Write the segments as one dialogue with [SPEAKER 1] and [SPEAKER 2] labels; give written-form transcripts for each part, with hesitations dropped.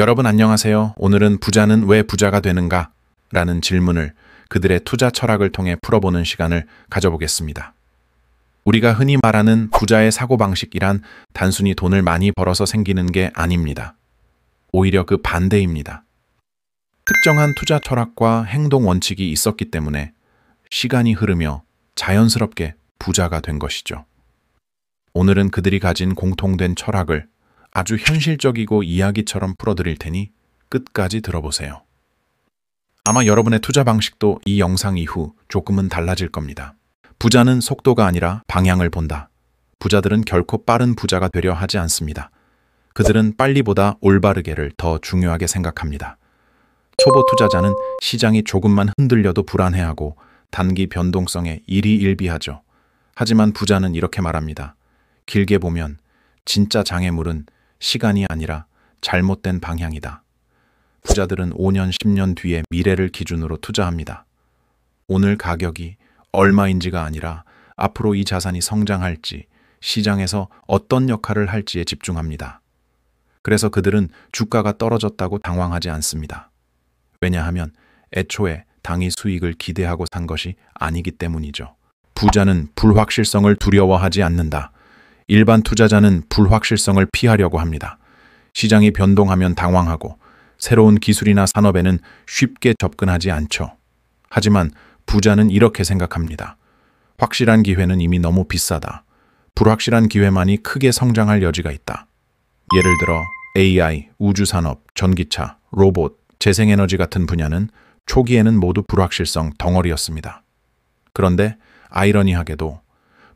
[SPEAKER 1] 여러분 안녕하세요. 오늘은 부자는 왜 부자가 되는가? 라는 질문을 그들의 투자 철학을 통해 풀어보는 시간을 가져보겠습니다. 우리가 흔히 말하는 부자의 사고방식이란 단순히 돈을 많이 벌어서 생기는 게 아닙니다. 오히려 그 반대입니다. 특정한 투자 철학과 행동 원칙이 있었기 때문에 시간이 흐르며 자연스럽게 부자가 된 것이죠. 오늘은 그들이 가진 공통된 철학을 아주 현실적이고 이야기처럼 풀어드릴 테니 끝까지 들어보세요. 아마 여러분의 투자 방식도 이 영상 이후 조금은 달라질 겁니다. 부자는 속도가 아니라 방향을 본다. 부자들은 결코 빠른 부자가 되려 하지 않습니다. 그들은 빨리보다 올바르게를 더 중요하게 생각합니다. 초보 투자자는 시장이 조금만 흔들려도 불안해하고 단기 변동성에 일희일비하죠. 하지만 부자는 이렇게 말합니다. 길게 보면 진짜 장애물은 시간이 아니라 잘못된 방향이다. 부자들은 5년, 10년 뒤의 미래를 기준으로 투자합니다. 오늘 가격이 얼마인지가 아니라 앞으로 이 자산이 성장할지, 시장에서 어떤 역할을 할지에 집중합니다. 그래서 그들은 주가가 떨어졌다고 당황하지 않습니다. 왜냐하면 애초에 당일 수익을 기대하고 산 것이 아니기 때문이죠. 부자는 불확실성을 두려워하지 않는다. 일반 투자자는 불확실성을 피하려고 합니다. 시장이 변동하면 당황하고 새로운 기술이나 산업에는 쉽게 접근하지 않죠. 하지만 부자는 이렇게 생각합니다. 확실한 기회는 이미 너무 비싸다. 불확실한 기회만이 크게 성장할 여지가 있다. 예를 들어 AI, 우주산업, 전기차, 로봇, 재생에너지 같은 분야는 초기에는 모두 불확실성 덩어리였습니다. 그런데 아이러니하게도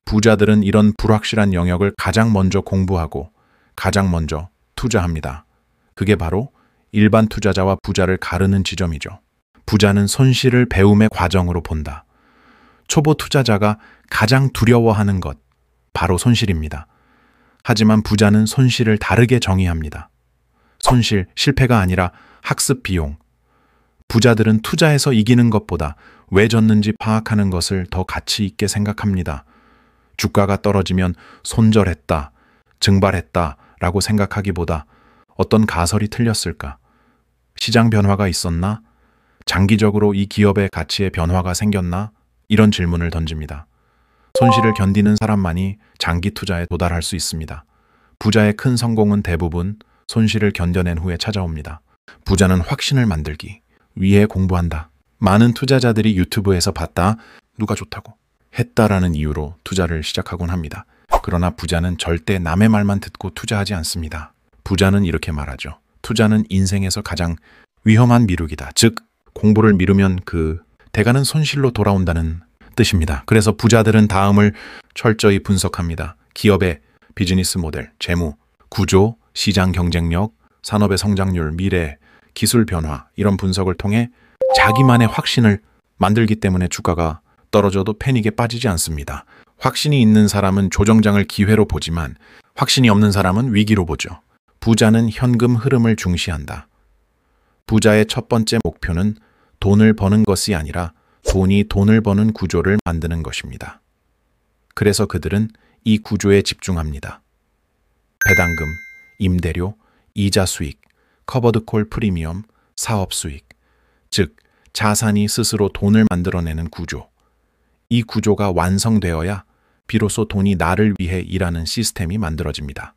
[SPEAKER 1] 부자들은 이런 불확실한 영역을 가장 먼저 공부하고 가장 먼저 투자합니다. 그게 바로 일반 투자자와 부자를 가르는 지점이죠. 부자는 손실을 배움의 과정으로 본다. 초보 투자자가 가장 두려워하는 것, 바로 손실입니다. 하지만 부자는 손실을 다르게 정의합니다. 손실, 실패가 아니라 학습 비용. 부자들은 투자에서 이기는 것보다 왜 졌는지 파악하는 것을 더 가치 있게 생각합니다. 주가가 떨어지면 손절했다, 증발했다 라고 생각하기보다 어떤 가설이 틀렸을까? 시장 변화가 있었나? 장기적으로 이 기업의 가치에 변화가 생겼나? 이런 질문을 던집니다. 손실을 견디는 사람만이 장기 투자에 도달할 수 있습니다. 부자의 큰 성공은 대부분 손실을 견뎌낸 후에 찾아옵니다. 부자는 확신을 만들기 위해 공부한다. 많은 투자자들이 유튜브에서 봤다, 누가 좋다고 했다라는 이유로 투자를 시작하곤 합니다. 그러나 부자는 절대 남의 말만 듣고 투자하지 않습니다. 부자는 이렇게 말하죠. 투자는 인생에서 가장 위험한 미루기다. 즉, 공부를 미루면 그 대가는 손실로 돌아온다는 뜻입니다. 그래서 부자들은 다음을 철저히 분석합니다. 기업의 비즈니스 모델, 재무, 구조, 시장 경쟁력, 산업의 성장률, 미래, 기술 변화 이런 분석을 통해 자기만의 확신을 만들기 때문에 주가가 떨어져도 패닉에 빠지지 않습니다. 확신이 있는 사람은 조정장을 기회로 보지만 확신이 없는 사람은 위기로 보죠. 부자는 현금 흐름을 중시한다. 부자의 첫 번째 목표는 돈을 버는 것이 아니라 돈이 돈을 버는 구조를 만드는 것입니다. 그래서 그들은 이 구조에 집중합니다. 배당금, 임대료, 이자 수익, 커버드콜 프리미엄, 사업 수익, 즉 자산이 스스로 돈을 만들어내는 구조. 이 구조가 완성되어야 비로소 돈이 나를 위해 일하는 시스템이 만들어집니다.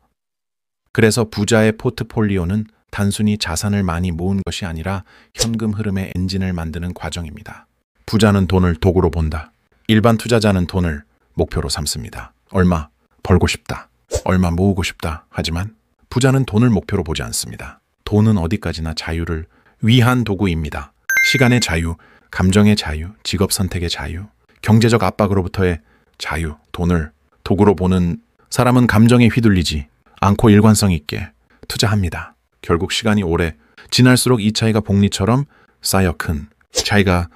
[SPEAKER 1] 그래서 부자의 포트폴리오는 단순히 자산을 많이 모은 것이 아니라 현금 흐름의 엔진을 만드는 과정입니다. 부자는 돈을 도구로 본다. 일반 투자자는 돈을 목표로 삼습니다. 얼마 벌고 싶다, 얼마 모으고 싶다. 하지만 부자는 돈을 목표로 보지 않습니다. 돈은 어디까지나 자유를 위한 도구입니다. 시간의 자유, 감정의 자유, 직업 선택의 자유, 경제적 압박으로부터의 자유, 돈을 도구로 보는 사람은 감정에 휘둘리지 않고 일관성 있게 투자합니다. 결국 시간이 오래 지날수록 이 차이가 복리처럼 쌓여 큰 차이가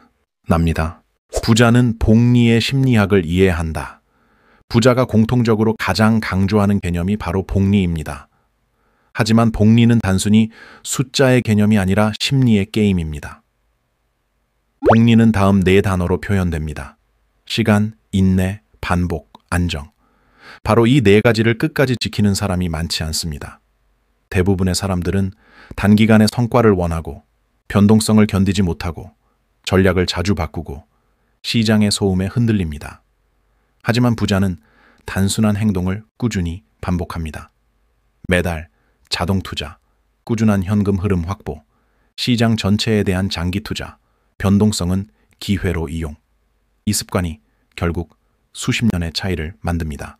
[SPEAKER 1] 납니다. 부자는 복리의 심리학을 이해한다. 부자가 공통적으로 가장 강조하는 개념이 바로 복리입니다. 하지만 복리는 단순히 숫자의 개념이 아니라 심리의 게임입니다. 복리는 다음 네 단어로 표현됩니다. 시간, 인내, 반복, 안정. 바로 이 네 가지를 끝까지 지키는 사람이 많지 않습니다. 대부분의 사람들은 단기간의 성과를 원하고 변동성을 견디지 못하고 전략을 자주 바꾸고 시장의 소음에 흔들립니다. 하지만 부자는 단순한 행동을 꾸준히 반복합니다. 매달 자동 투자, 꾸준한 현금 흐름 확보, 시장 전체에 대한 장기 투자, 변동성은 기회로 이용. 이 습관이 결국 수십 년의 차이를 만듭니다.